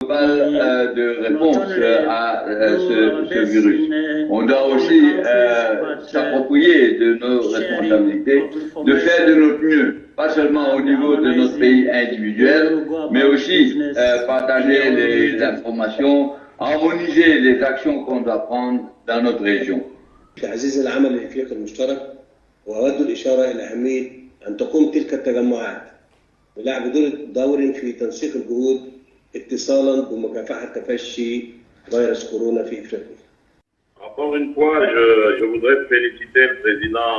de réponse à ce virus. On doit aussi s'approprier de nos responsabilités, de faire de notre mieux, pas seulement au niveau de notre pays individuel, mais aussi partager les informations, harmoniser les actions qu'on doit prendre dans notre région. تعزيز العمل الإفريقي المشترك وأود الإشارة إلى أهمية أن تقوم تلك التجمعات بلعب دور في تنسيق الجهود اتصالا بمكافحة تفشي فيروس كورونا في إفريقيا. Encore une fois, je voudrais féliciter le président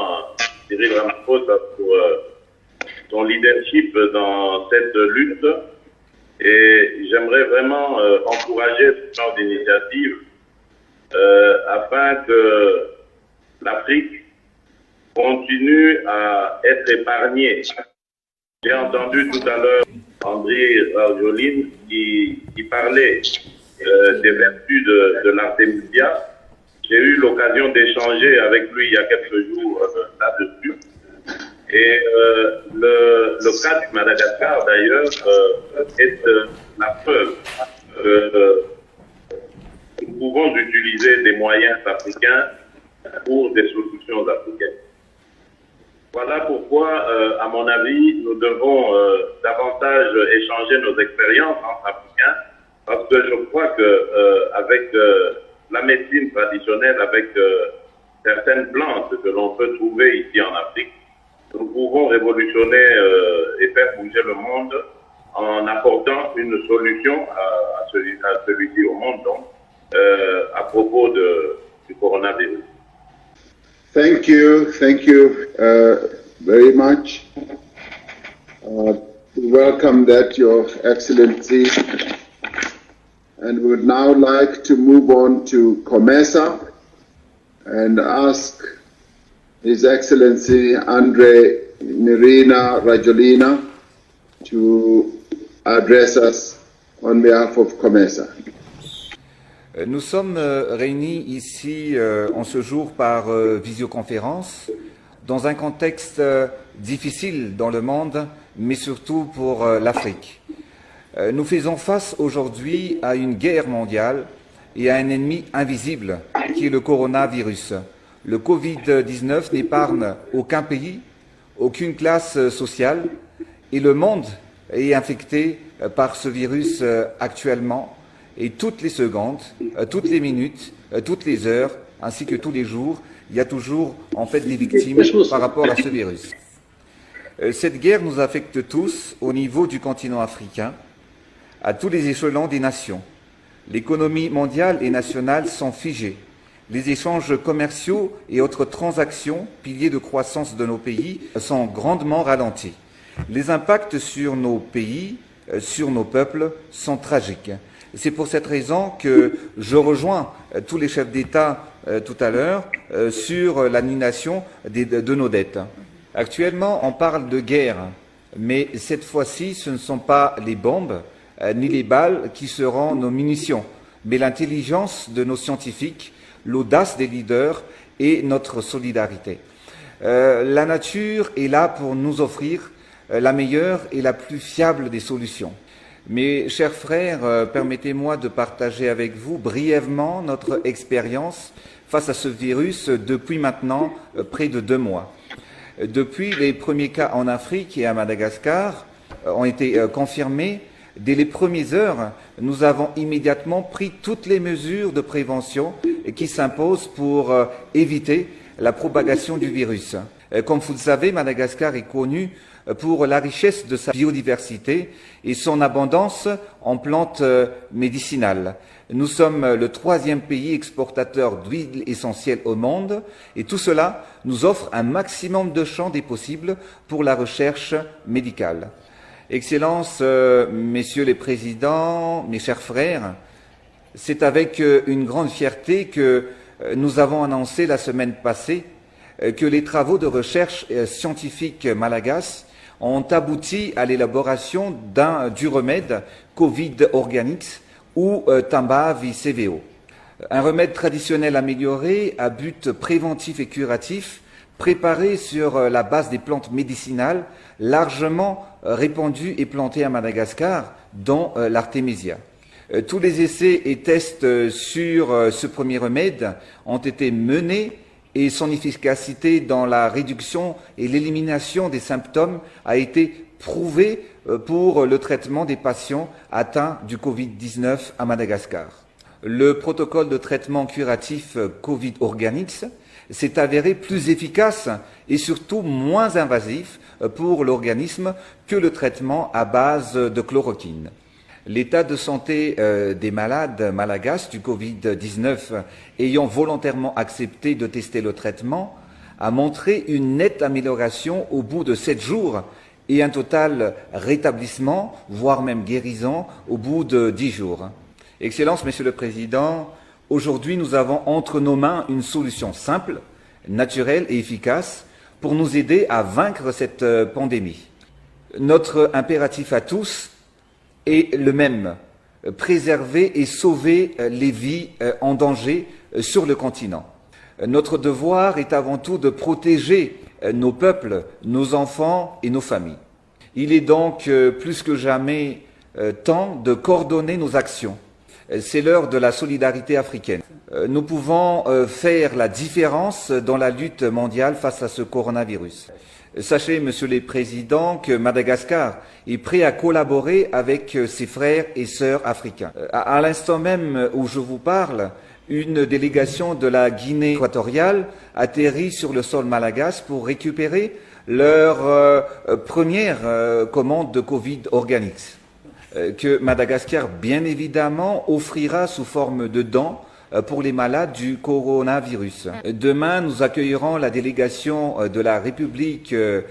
Cyril Ramaphosa pour son leadership dans cette lutte et j'aimerais vraiment encourager ce genre d'initiative afin que l'Afrique continue à être épargnée. J'ai entendu tout à l'heure André Rajoelina qui parlait des vertus de l'artémisia. J'ai eu l'occasion d'échanger avec lui il y a quelques jours là-dessus. Et le cas du Madagascar, d'ailleurs, est la preuve que nous pouvons utiliser des moyens africains pour des solutions africaines. Voilà pourquoi, à mon avis, nous devons davantage échanger nos expériences entre Africains, parce que je crois que avec la médecine traditionnelle, avec certaines plantes que l'on peut trouver ici en Afrique, nous pouvons révolutionner et faire bouger le monde en apportant une solution à celui-ci au monde, donc, à propos du coronavirus. Thank you very much. We welcome that, Your Excellency. And we would now like to move on to COMESA and ask His Excellency André Rajoelina to address us on behalf of COMESA. Nous sommes réunis ici en ce jour par visioconférence dans un contexte difficile dans le monde, mais surtout pour l'Afrique. Nous faisons face aujourd'hui à une guerre mondiale et à un ennemi invisible qui est le coronavirus. Le Covid-19 n'épargne aucun pays, aucune classe sociale et le monde est infecté par ce virus actuellement. Et toutes les secondes, toutes les minutes, toutes les heures, ainsi que tous les jours, il y a toujours en fait des victimes par rapport à ce virus. Cette guerre nous affecte tous au niveau du continent africain, à tous les échelons des nations. L'économie mondiale et nationale sont figées. Les échanges commerciaux et autres transactions, piliers de croissance de nos pays, sont grandement ralentis. Les impacts sur nos pays, sur nos peuples, sont tragiques. C'est pour cette raison que je rejoins tous les chefs d'État tout à l'heure sur l'annulation de nos dettes. Actuellement, on parle de guerre, mais cette fois-ci, ce ne sont pas les bombes ni les balles qui seront nos munitions, mais l'intelligence de nos scientifiques, l'audace des leaders et notre solidarité. La nature est là pour nous offrir la meilleure et la plus fiable des solutions. Mes chers frères, permettez-moi de partager avec vous brièvement notre expérience face à ce virus depuis maintenant près de 2 mois. Depuis les premiers cas en Afrique et à Madagascar ont été confirmés, dès les premières heures, nous avons immédiatement pris toutes les mesures de prévention qui s'imposent pour éviter la propagation du virus. Comme vous le savez, Madagascar est connu pour la richesse de sa biodiversité et son abondance en plantes médicinales. Nous sommes le 3e pays exportateur d'huile essentielle au monde et tout cela nous offre un maximum de champs des possibles pour la recherche médicale. Excellences, Messieurs les Présidents, mes chers frères, c'est avec une grande fierté que nous avons annoncé la semaine passée que les travaux de recherche scientifique malagasy ont abouti à l'élaboration du remède Covid Organics ou Tamba-VCVO. Un remède traditionnel amélioré à but préventif et curatif, préparé sur la base des plantes médicinales largement répandues et plantées à Madagascar, dont l'artémisia. Tous les essais et tests sur ce premier remède ont été menés et son efficacité dans la réduction et l'élimination des symptômes a été prouvée pour le traitement des patients atteints du Covid-19 à Madagascar. Le protocole de traitement curatif Covid Organics s'est avéré plus efficace et surtout moins invasif pour l'organisme que le traitement à base de chloroquine. L'état de santé des malades malagasy du Covid-19 ayant volontairement accepté de tester le traitement a montré une nette amélioration au bout de 7 jours et un total rétablissement, voire même guérison, au bout de 10 jours. Excellences, Monsieur le Président, aujourd'hui nous avons entre nos mains une solution simple, naturelle et efficace pour nous aider à vaincre cette pandémie. Notre impératif à tous est le même, préserver et sauver les vies en danger sur le continent. Notre devoir est avant tout de protéger nos peuples, nos enfants et nos familles. Il est donc plus que jamais temps de coordonner nos actions. C'est l'heure de la solidarité africaine. Nous pouvons faire la différence dans la lutte mondiale face à ce coronavirus. Sachez, Monsieur le Président, que Madagascar est prêt à collaborer avec ses frères et sœurs africains. À l'instant même où je vous parle, une délégation de la Guinée équatoriale atterrit sur le sol malagasy pour récupérer leur première commande de Covid Organics, que Madagascar, bien évidemment, offrira sous forme de dons pour les malades du coronavirus. Demain, nous accueillerons la délégation de la République de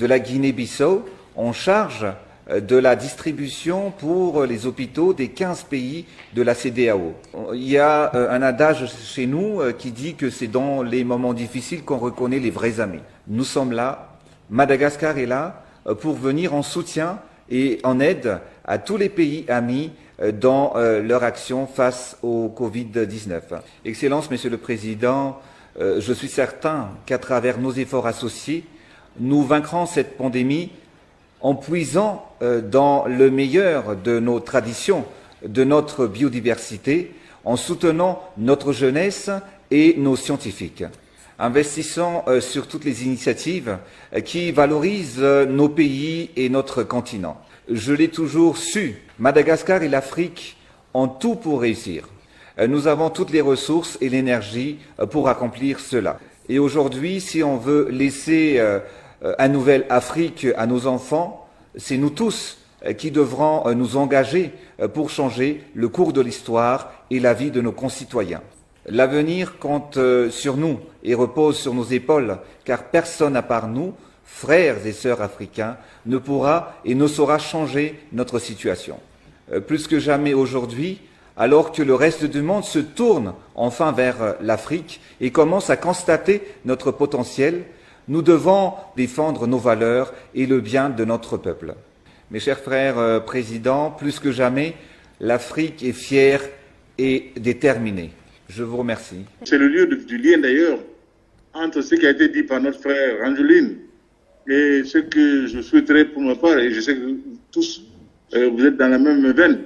la Guinée-Bissau en charge de la distribution pour les hôpitaux des 15 pays de la CEDEAO. Il y a un adage chez nous qui dit que c'est dans les moments difficiles qu'on reconnaît les vrais amis. Nous sommes là, Madagascar est là pour venir en soutien et en aide à tous les pays amis dans leur action face au Covid-19. Excellences, Monsieur le Président, je suis certain qu'à travers nos efforts associés, nous vaincrons cette pandémie en puisant dans le meilleur de nos traditions, de notre biodiversité, en soutenant notre jeunesse et nos scientifiques. Investissons sur toutes les initiatives qui valorisent nos pays et notre continent. Je l'ai toujours su, Madagascar et l'Afrique ont tout pour réussir. Nous avons toutes les ressources et l'énergie pour accomplir cela. Et aujourd'hui, si on veut laisser un nouvel Afrique à nos enfants, c'est nous tous qui devrons nous engager pour changer le cours de l'histoire et la vie de nos concitoyens. L'avenir compte sur nous et repose sur nos épaules, car personne à part nous, frères et sœurs africains, ne pourra et ne saura changer notre situation. Plus que jamais aujourd'hui, alors que le reste du monde se tourne enfin vers l'Afrique et commence à constater notre potentiel, nous devons défendre nos valeurs et le bien de notre peuple. Mes chers frères présidents, plus que jamais, l'Afrique est fière et déterminée. Je vous remercie. C'est le lieu du lien d'ailleurs entre ce qui a été dit par notre frère Angeline et ce que je souhaiterais pour ma part, et je sais que tous vous êtes dans la même veine,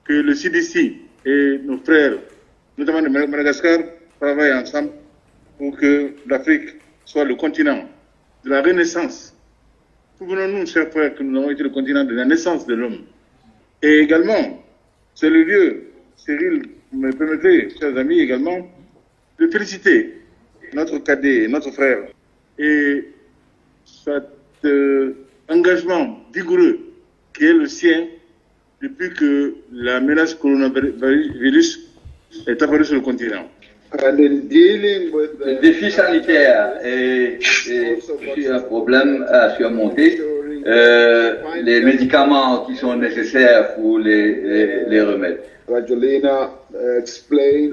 que le CDC et nos frères, notamment de Madagascar, travaillent ensemble pour que l'Afrique soit le continent de la renaissance. Souvenons-nous, chers frères, que nous avons été le continent de la naissance de l'homme. Et également, c'est le lieu, Cyril, vous me permettez, chers amis, également, de féliciter notre cadet, notre frère, et cet engagement vigoureux qui est le sien depuis que la menace coronavirus est apparue sur le continent. Le défi sanitaire est aussi un problème à surmonter. Les médicaments qui sont nécessaires pour les remettre. Le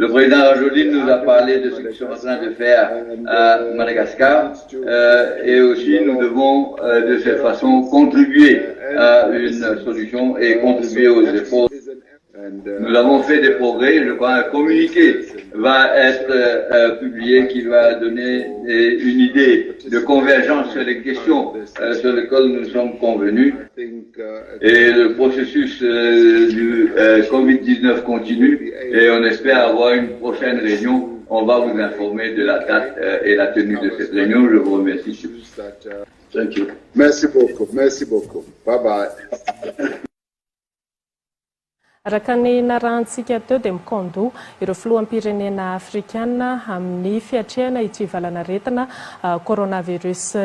président Rajoelina nous a parlé de ce qu'ils sont en train de faire à Madagascar et aussi nous devons de cette façon contribuer à une solution et contribuer aux efforts. Nous avons fait des progrès. Je crois un communiqué va être publié qui va donner une idée de convergence sur les questions sur lesquelles nous sommes convenus. Et le processus du Covid-19 continue et on espère avoir une prochaine réunion. On va vous informer de la date et la tenue de cette réunion. Je vous remercie. Thank you. Merci beaucoup. Merci beaucoup. Bye bye. Araka ny narantsika teo dia mikondo ireo filoham-pirenena afrikana amin'ny fiatrehana itsy valanaretina coronavirus